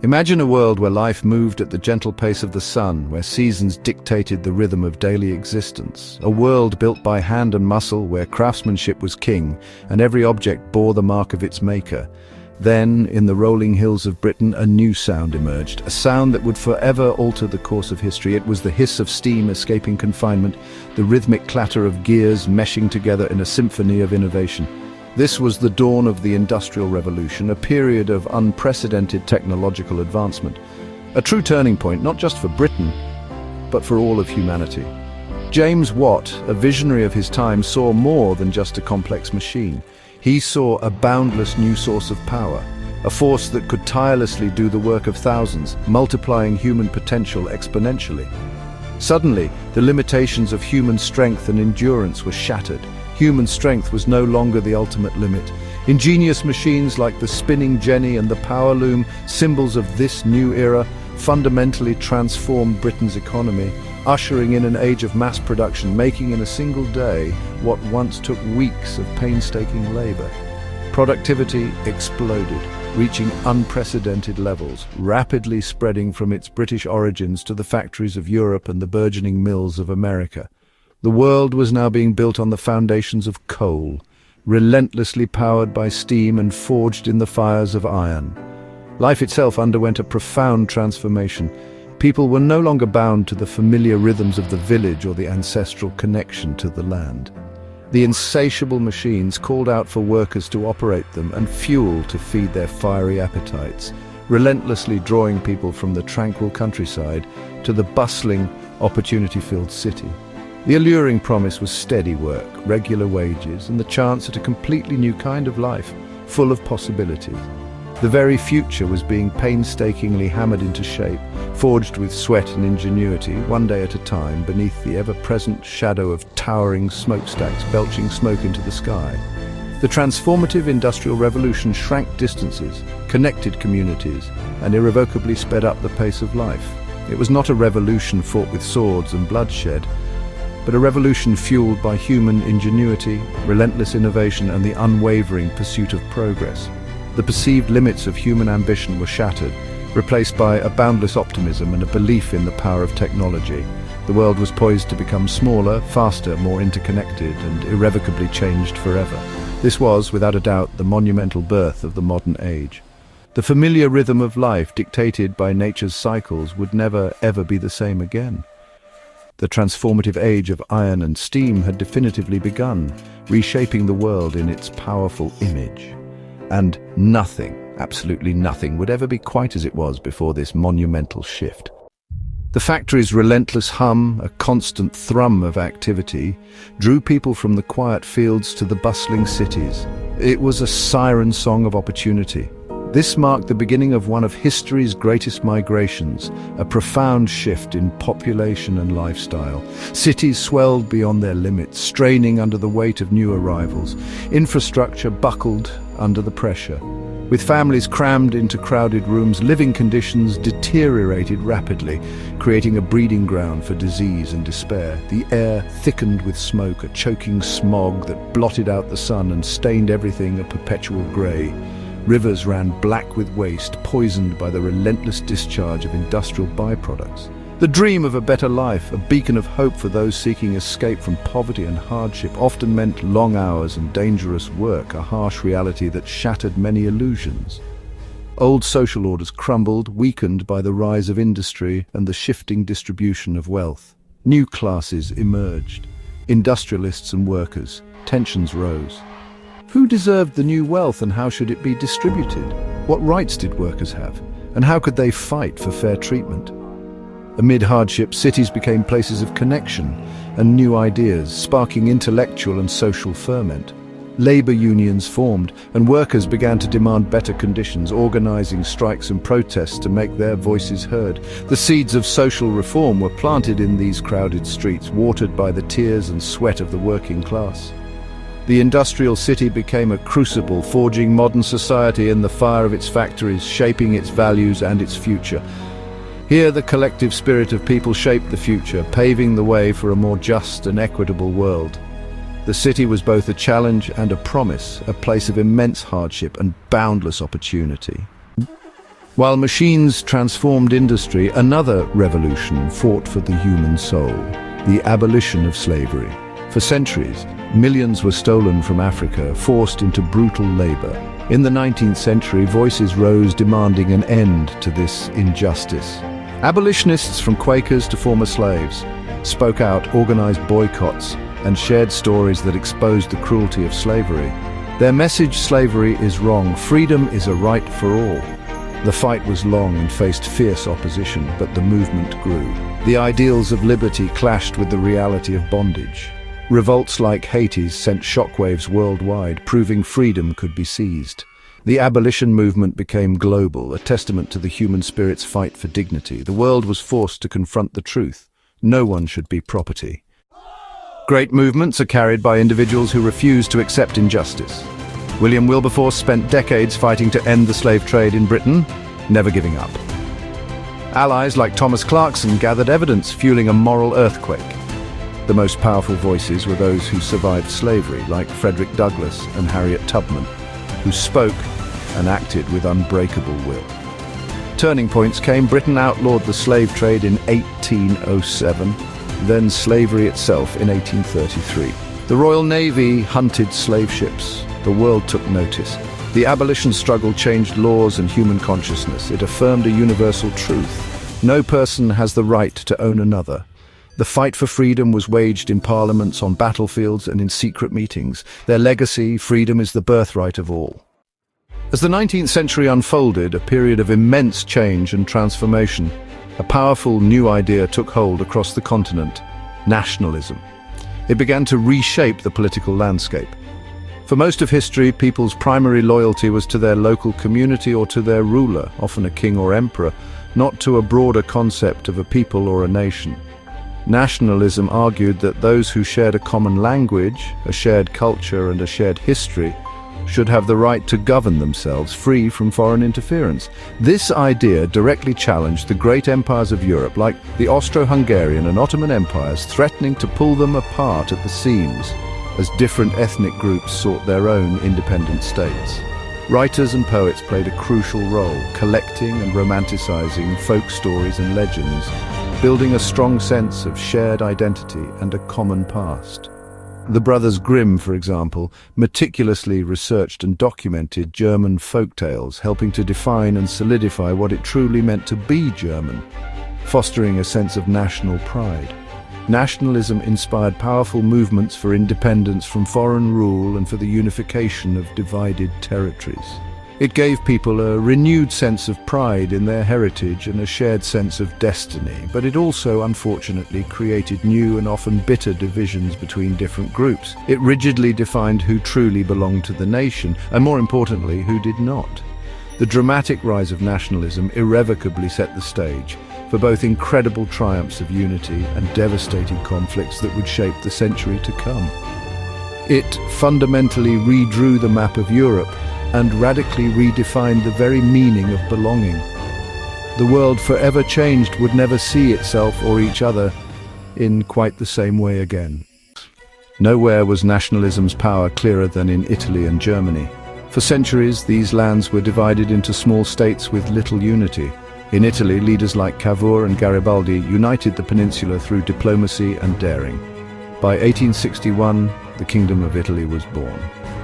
Imagine a world where life moved at the gentle pace of the sun, where seasons dictated the rhythm of daily existence. A world built by hand and muscle, where craftsmanship was king, and every object bore the mark of its maker. Then, in the rolling hills of Britain, a new sound emerged, a sound that would forever alter the course of history. It was the hiss of steam escaping confinement, the rhythmic clatter of gears meshing together in a symphony of innovation. This was the dawn of the Industrial Revolution, a period of unprecedented technological advancement. A true turning point, not just for Britain, but for all of humanity. James Watt, a visionary of his time, saw more than just a complex machine. He saw a boundless new source of power, a force that could tirelessly do the work of thousands, multiplying human potential exponentially. Suddenly, the limitations of human strength and endurance were shattered. Human strength was no longer the ultimate limit. Ingenious machines like the spinning jenny and the power loom, symbols of this new era, fundamentally transformed Britain's economy, ushering in an age of mass production, making in a single day what once took weeks of painstaking labor. Productivity exploded, reaching unprecedented levels, rapidly spreading from its British origins to the factories of Europe and the burgeoning mills of America. The world was now being built on the foundations of coal, relentlessly powered by steam and forged in the fires of iron. Life itself underwent a profound transformation. People were no longer bound to the familiar rhythms of the village or the ancestral connection to the land. The insatiable machines called out for workers to operate them and fuel to feed their fiery appetites, relentlessly drawing people from the tranquil countryside to the bustling, opportunity-filled city. The alluring promise was steady work, regular wages, and the chance at a completely new kind of life, full of possibilities. The very future was being painstakingly hammered into shape, forged with sweat and ingenuity, one day at a time, beneath the ever-present shadow of towering smokestacks belching smoke into the sky. The transformative Industrial Revolution shrank distances, connected communities, and irrevocably sped up the pace of life. It was not a revolution fought with swords and bloodshed, but a revolution fueled by human ingenuity, relentless innovation, and the unwavering pursuit of progress. The perceived limits of human ambition were shattered, replaced by a boundless optimism and a belief in the power of technology. The world was poised to become smaller, faster, more interconnected, and irrevocably changed forever. This was, without a doubt, the monumental birth of the modern age. The familiar rhythm of life, dictated by nature's cycles, would never, ever be the same again. The transformative age of iron and steam had definitively begun, reshaping the world in its powerful image. And nothing, absolutely nothing, would ever be quite as it was before this monumental shift. The factory's relentless hum, a constant thrum of activity, drew people from the quiet fields to the bustling cities. It was a siren song of opportunity. This marked the beginning of one of history's greatest migrations, a profound shift in population and lifestyle. Cities swelled beyond their limits, straining under the weight of new arrivals. Infrastructure buckled under the pressure. With families crammed into crowded rooms, living conditions deteriorated rapidly, creating a breeding ground for disease and despair. The air thickened with smoke, a choking smog that blotted out the sun and stained everything a perpetual grey. Rivers ran black with waste, poisoned by the relentless discharge of industrial byproducts. The dream of a better life, a beacon of hope for those seeking escape from poverty and hardship, often meant long hours and dangerous work, a harsh reality that shattered many illusions. Old social orders crumbled, weakened by the rise of industry and the shifting distribution of wealth. New classes emerged, industrialists and workers. Tensions rose. Who deserved the new wealth and how should it be distributed? What rights did workers have? And how could they fight for fair treatment? Amid hardship, cities became places of connection and new ideas, sparking intellectual and social ferment. Labor unions formed, and workers began to demand better conditions, organizing strikes and protests to make their voices heard. The seeds of social reform were planted in these crowded streets, watered by the tears and sweat of the working class. The industrial city became a crucible, forging modern society in the fire of its factories, shaping its values and its future. Here, the collective spirit of people shaped the future, paving the way for a more just and equitable world. The city was both a challenge and a promise, a place of immense hardship and boundless opportunity. While machines transformed industry, another revolution fought for the human soul, the abolition of slavery. For centuries, millions were stolen from Africa, forced into brutal labor. In the 19th century, voices rose demanding an end to this injustice. Abolitionists, from Quakers to former slaves, spoke out, organized boycotts, and shared stories that exposed the cruelty of slavery. Their message, slavery is wrong, freedom is a right for all. The fight was long and faced fierce opposition, but the movement grew. The ideals of liberty clashed with the reality of bondage. Revolts like Haiti's sent shockwaves worldwide, proving freedom could be seized. The abolition movement became global, a testament to the human spirit's fight for dignity. The world was forced to confront the truth. No one should be property. Great movements are carried by individuals who refuse to accept injustice. William Wilberforce spent decades fighting to end the slave trade in Britain, never giving up. Allies like Thomas Clarkson gathered evidence, fueling a moral earthquake. The most powerful voices were those who survived slavery, like Frederick Douglass and Harriet Tubman, who spoke and acted with unbreakable will. Turning points came. Britain outlawed the slave trade in 1807, then slavery itself in 1833. The Royal Navy hunted slave ships. The world took notice. The abolition struggle changed laws and human consciousness. It affirmed a universal truth. No person has the right to own another. The fight for freedom was waged in parliaments, on battlefields, and in secret meetings. Their legacy, freedom is the birthright of all. As the 19th century unfolded, a period of immense change and transformation, a powerful new idea took hold across the continent: nationalism. It began to reshape the political landscape. For most of history, people's primary loyalty was to their local community or to their ruler, often a king or emperor, not to a broader concept of a people or a nation. Nationalism argued that those who shared a common language, a shared culture, and a shared history should have the right to govern themselves, free from foreign interference. This idea directly challenged the great empires of Europe, like the Austro-Hungarian and Ottoman empires, threatening to pull them apart at the seams as different ethnic groups sought their own independent states. Writers and poets played a crucial role, collecting and romanticizing folk stories and legends, building a strong sense of shared identity and a common past. The Brothers Grimm, for example, meticulously researched and documented German folk tales, helping to define and solidify what it truly meant to be German, fostering a sense of national pride. Nationalism inspired powerful movements for independence from foreign rule and for the unification of divided territories. It gave people a renewed sense of pride in their heritage and a shared sense of destiny, but it also, unfortunately, created new and often bitter divisions between different groups. It rigidly defined who truly belonged to the nation, and more importantly, who did not. The dramatic rise of nationalism irrevocably set the stage for both incredible triumphs of unity and devastating conflicts that would shape the century to come. It fundamentally redrew the map of Europe and radically redefined the very meaning of belonging. The world forever changed would never see itself or each other in quite the same way again. Nowhere was nationalism's power clearer than in Italy and Germany. For centuries, these lands were divided into small states with little unity. In Italy, leaders like Cavour and Garibaldi united the peninsula through diplomacy and daring. By 1861, the Kingdom of Italy was born.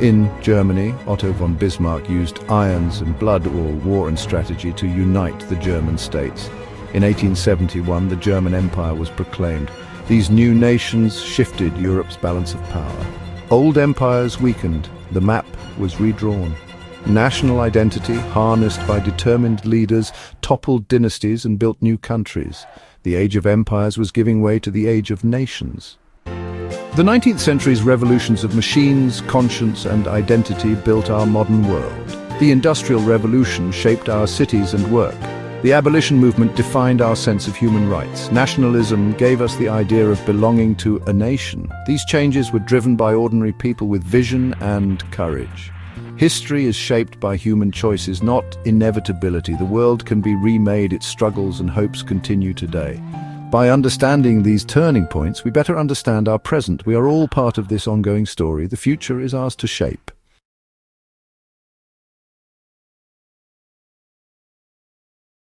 In Germany, Otto von Bismarck used irons and blood or war and strategy to unite the German states. In 1871, the German Empire was proclaimed. These new nations shifted Europe's balance of power. Old empires weakened, the map was redrawn. National identity, harnessed by determined leaders, toppled dynasties and built new countries. The age of empires was giving way to the age of nations. The 19th century's revolutions of machines, conscience, and identity built our modern world. The Industrial Revolution shaped our cities and work. The abolition movement defined our sense of human rights. Nationalism gave us the idea of belonging to a nation. These changes were driven by ordinary people with vision and courage. History is shaped by human choices, not inevitability. The world can be remade, its struggles and hopes continue today. By understanding these turning points, we better understand our present. We are all part of this ongoing story. The future is ours to shape.